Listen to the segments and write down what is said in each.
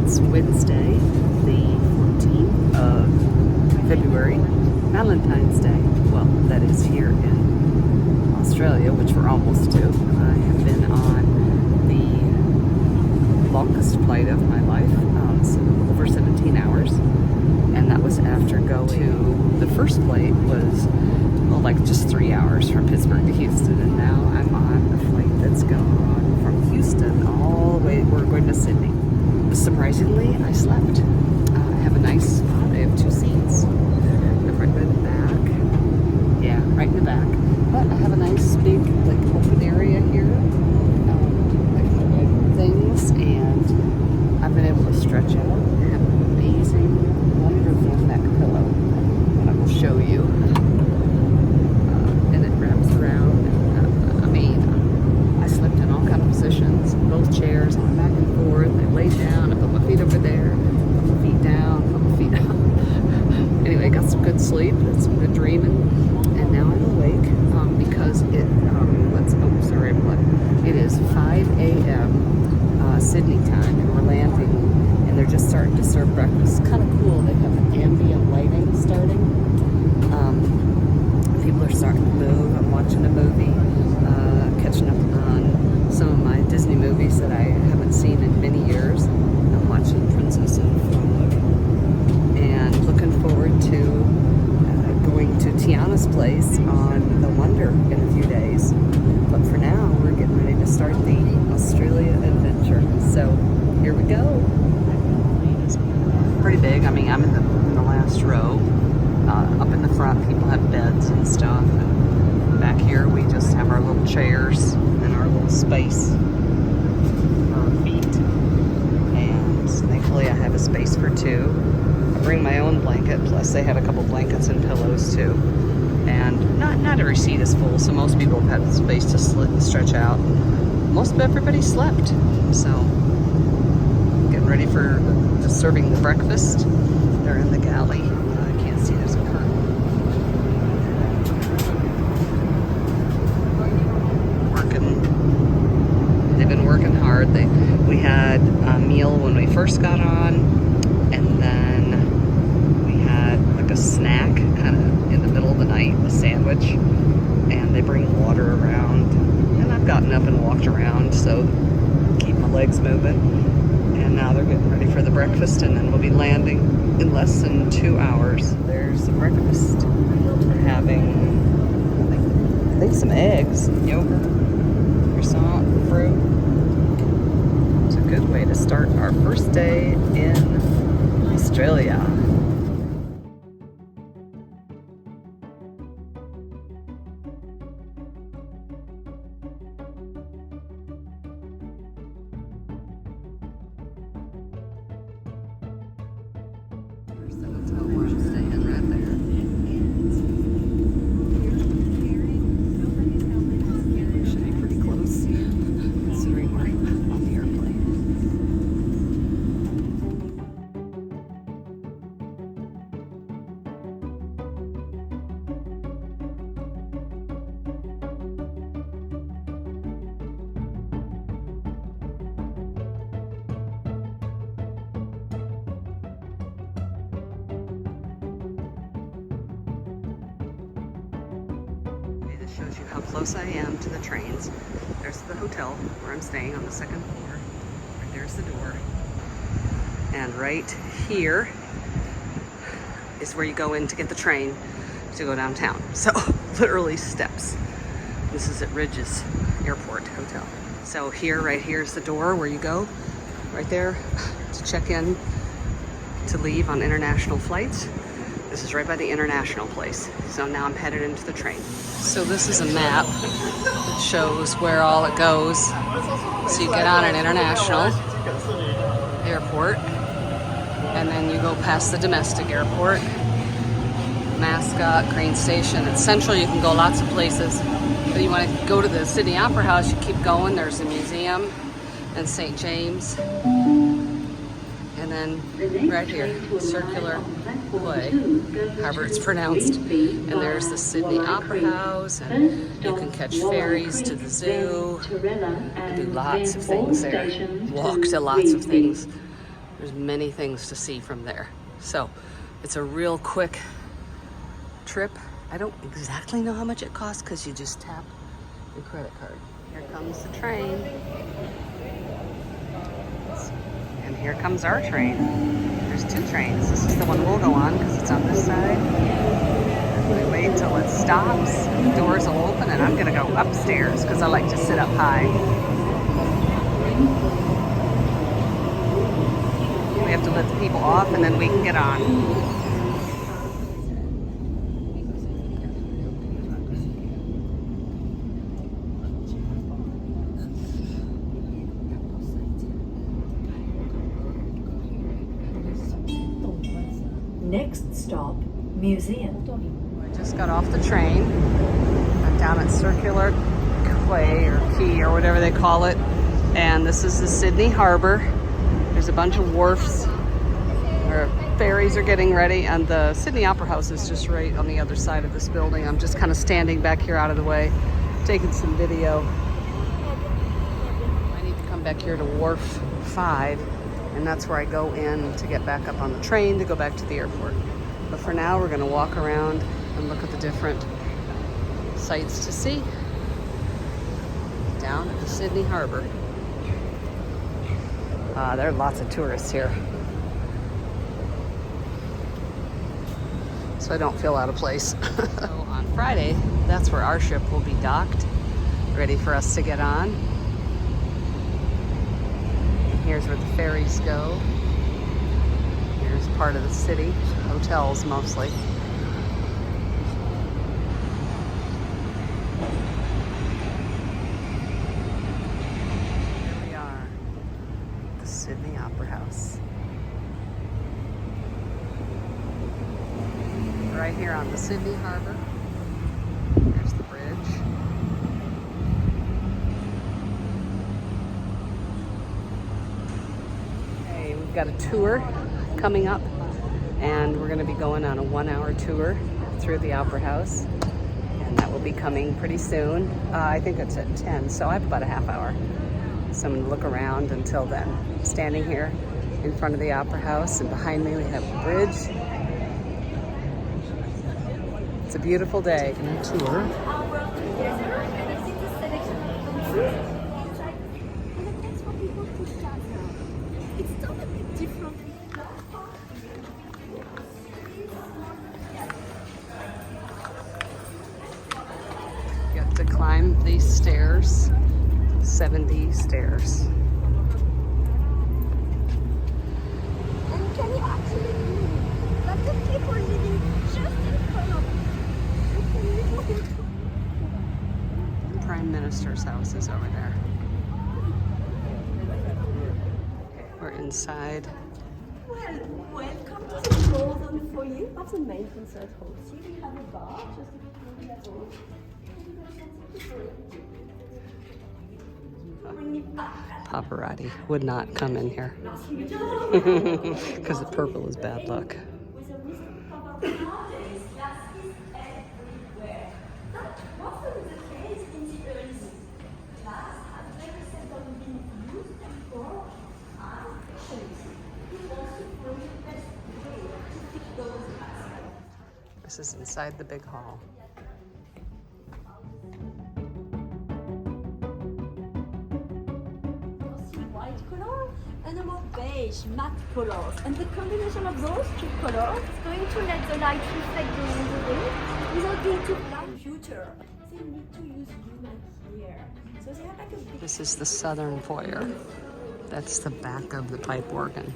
It's Wednesday, the 14th of February, Valentine's Day. Well, that is here in Australia, which we're almost to. I have been on the longest flight of my life, so over 17 hours. And that was after going to, the first flight was, well, like just 3 hours from Pittsburgh to Houston. And now I'm on the flight that's gone from Houston all the way, we're going to Sydney. Surprisingly, I slept. I have a nice spot. I have 2 seats. I'm right in the back. Yeah, right in the back. But I have a nice big, like, open area here. Like things, and I've been able to stretch out. I have an amazing, wonderful neck pillow that I will show you. And it wraps around. I slept in all kinds of positions, both chairs, I went back and forth, I laid down, I put my feet over there, put my feet down, put my feet up. Anyway, I got some good sleep, had some good dreaming, and now I'm awake because it is 5 a.m. Sydney time, and we're landing, and they're just starting to serve breakfast. It's kind of cool. They have an ambient lighting starting. People are starting to move. I'm watching a movie, catching up on some of my Disney movies that I haven't seen in many years. I'm watching Princess and the Frog, and looking forward to going to Tiana's place on the Wonder in a few days. But for now, we're getting ready to start the Australia adventure. So here we go. Pretty big. I mean, I'm in the last row. Up in the front, people have beds and stuff. And back here, we just have our little chairs and our little space for our feet. And thankfully, I have a space for 2. I bring my own blanket, plus they have a couple blankets and pillows too. And not every seat is full, so most people have had space to stretch out. Most of everybody slept, so getting ready for serving the breakfast. They're in the galley. I can't see, there's a curtain. They've been working hard. We had a meal when we first got on, and then we had like a snack kind of in the middle of the night, a sandwich, and they bring water around, and I've gotten up and walked around, so keep my legs moving. And now they're getting ready for the breakfast, and then we'll be landing in less than 2 hours. There's the breakfast. We're having, I think, some eggs, yogurt, croissant, fruit. It's a good way to start our first day in Australia. Shows you how close I am to the trains. There's the hotel where I'm staying on the 2nd floor. Right there's the door. And right here is where you go in to get the train to go downtown. So literally steps. This is at Ridge's Airport Hotel. So here, right here is the door where you go. Right there to check in to leave on international flights. This is right by the international place. So now I'm headed into the train. So this is a map that shows where all it goes. So you get on an international airport, and then you go past the domestic airport, Mascot, Crane Station. It's central, you can go lots of places. But you want to go to the Sydney Opera House, you keep going. There's the museum and St. James. And then right here, circular Quay, however it's pronounced. And there's the Sydney Opera House, and you can catch ferries to the zoo, and do lots of things there. Walk to lots of things. There's many things to see from there. So it's a real quick trip. I don't exactly know how much it costs because you just tap your credit card. Here comes the train. And here comes our train. There's two trains. This is the one we'll go on because it's on this side. We wait till it stops, the doors will open, and I'm gonna go upstairs because I like to sit up high. We have to let the people off and then we can get on. Next stop, museum. I just got off the train. I'm down at Circular Quay or Quay or whatever they call it. And this is the Sydney Harbor. There's a bunch of wharfs where ferries are getting ready, and the Sydney Opera House is just right on the other side of this building. I'm just kind of standing back here out of the way, taking some video. I need to come back here to Wharf 5, and that's where I go in to get back up on the train to go back to the airport. But for now, we're gonna walk around and look at the different sights to see down at the Sydney Harbor. There are lots of tourists here, so I don't feel out of place. So on Friday, that's where our ship will be docked, ready for us to get on. And here's where the ferries go. Here's part of the city, hotels mostly. Here we are, the Sydney Opera House. Right here on the Sydney Harbor. There's the bridge. Okay, we've got a tour coming up, and we're going to be going on a 1-hour tour through the Opera House, and that will be coming pretty soon. I think it's at 10, so I have about a half hour. So I'm going to look around until then. I'm standing here in front of the Opera House, and behind me we have the bridge. It's a beautiful day. Taking a tour. You have to climb these stairs, 70 stairs. And can you actually move? But the people living just in front of you. The Prime Minister's house is over there. We're inside. Well, welcome to the golden foyer of the main concert hall. Here we have a bar just a few minutes old. Paparazzi would not come in here because the purple is bad luck. This is inside the big hall. White color and a more beige matte colors, and the combination of those two colors is going to let the light reflect during the day without being too black. Computer, they need to use human here, so they have like a big... This is the southern foyer. That's the back of the pipe organ.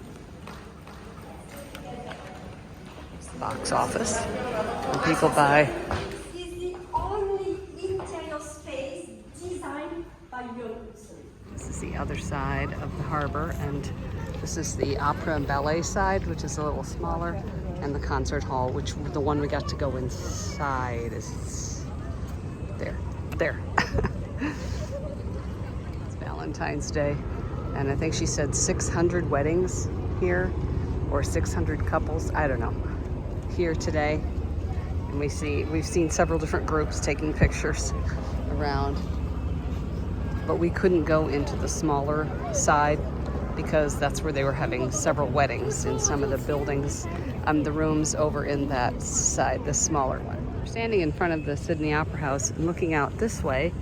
It's the box office where people buy. This is the only interior space designed by youngsters. This is the other side of the harbor, and this is the opera and ballet side, which is a little smaller, and the concert hall, which the one we got to go inside is there. It's Valentine's Day, and I think she said 600 weddings here, or 600 couples, I don't know, here today. And we've seen several different groups taking pictures around. But we couldn't go into the smaller side because that's where they were having several weddings in some of the buildings, the rooms over in that side, the smaller one. We're standing in front of the Sydney Opera House and looking out this way,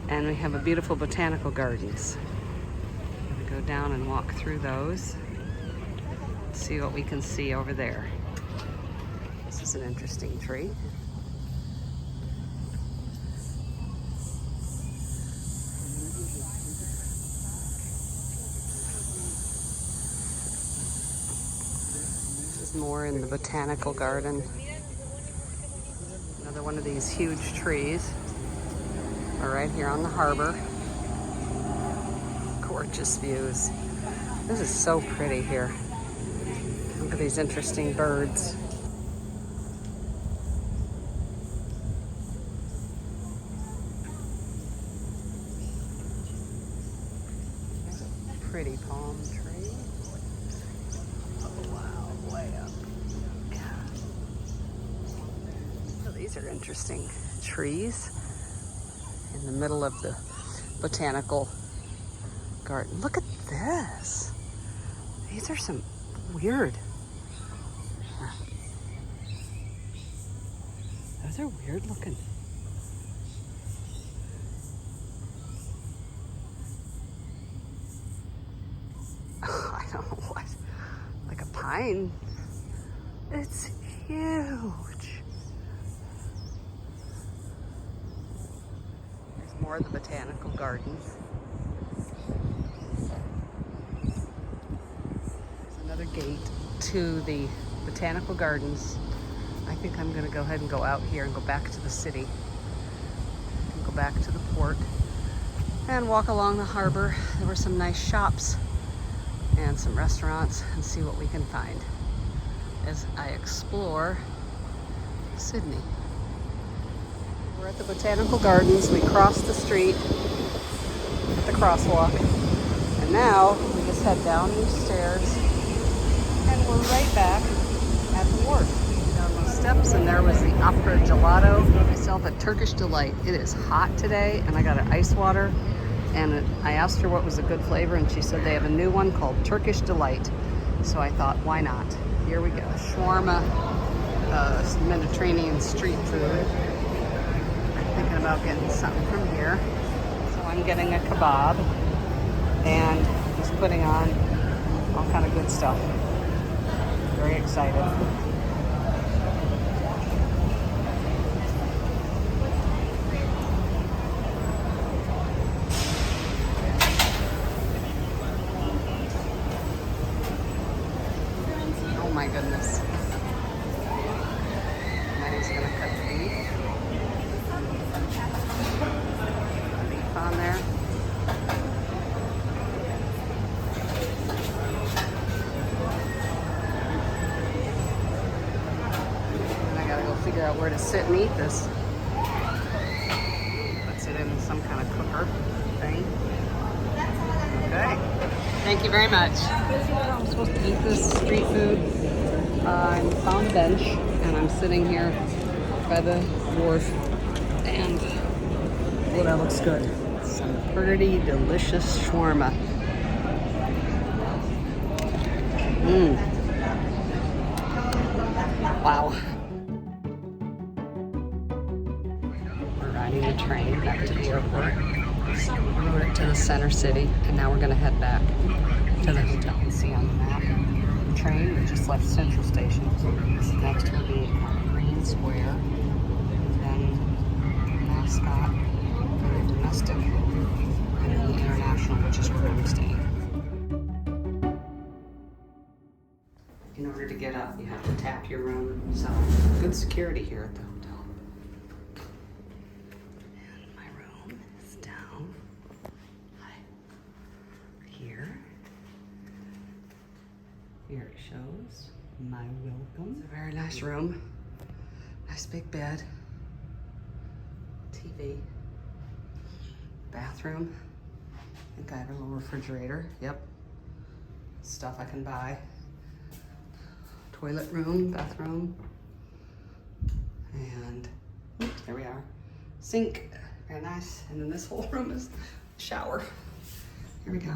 and we have a beautiful botanical gardens. I'm gonna go down and walk through those, see what we can see over there. This is an interesting tree. More in the botanical garden. Another one of these huge trees. We're right here on the harbor. Gorgeous views. This is so pretty here. Look at these interesting birds. There's a pretty palm tree. These are interesting trees in the middle of the botanical garden. Look at this. These are some weird. Those are weird looking. I don't know what. Like a pine. It's huge. More of the botanical gardens. There's another gate to the botanical gardens. I think I'm going to go ahead and go out here and go back to the city. And go back to the port and walk along the harbor. There were some nice shops and some restaurants, and see what we can find as I explore Sydney. We're at the Botanical Gardens. We crossed the street at the crosswalk, and now we just head down these stairs and we're right back at the wharf. Down those steps, and there was the Opera Gelato. Got myself a Turkish Delight. It is hot today, and I got an ice water, and I asked her what was a good flavor, and she said they have a new one called Turkish Delight. So I thought, why not? Here we go. Shawarma, Mediterranean street food. Thinking about getting something from here. So I'm getting a kebab and just putting on all kind of good stuff. Very excited. Oh my goodness. Maddie's gonna cut the beef. On there. And I gotta go figure out where to sit and eat this. Puts it in some kind of cooker thing. Okay. Thank you very much. I'm supposed to eat this street food. I found a bench and I'm sitting here by the wharf, and well, that looks good. Some pretty delicious shawarma. Wow. We're riding the train back to the airport. We rode it to the center city, and now we're gonna head back to the hotel. You can see on the map, the train we just left Central Station. Next will be Green Square, then Mascot, very domestic, and then the International, which is where I'm staying. In order to get up, you have to tap your room, so good security here at the hotel. And my room is down here. Here it shows my welcome. It's a very nice room. Nice big bed. TV. Bathroom. I think I have a little refrigerator. Yep. Stuff I can buy. Toilet room, bathroom. And oops, there we are. Sink. Very nice. And then this whole room is shower. Here we go.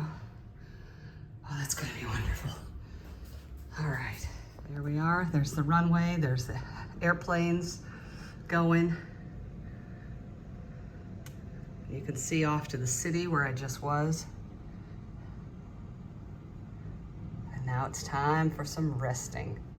Oh, that's gonna be wonderful. All right, there we are. There's the runway. There's the airplanes going. You can see off to the city where I just was. And now it's time for some resting.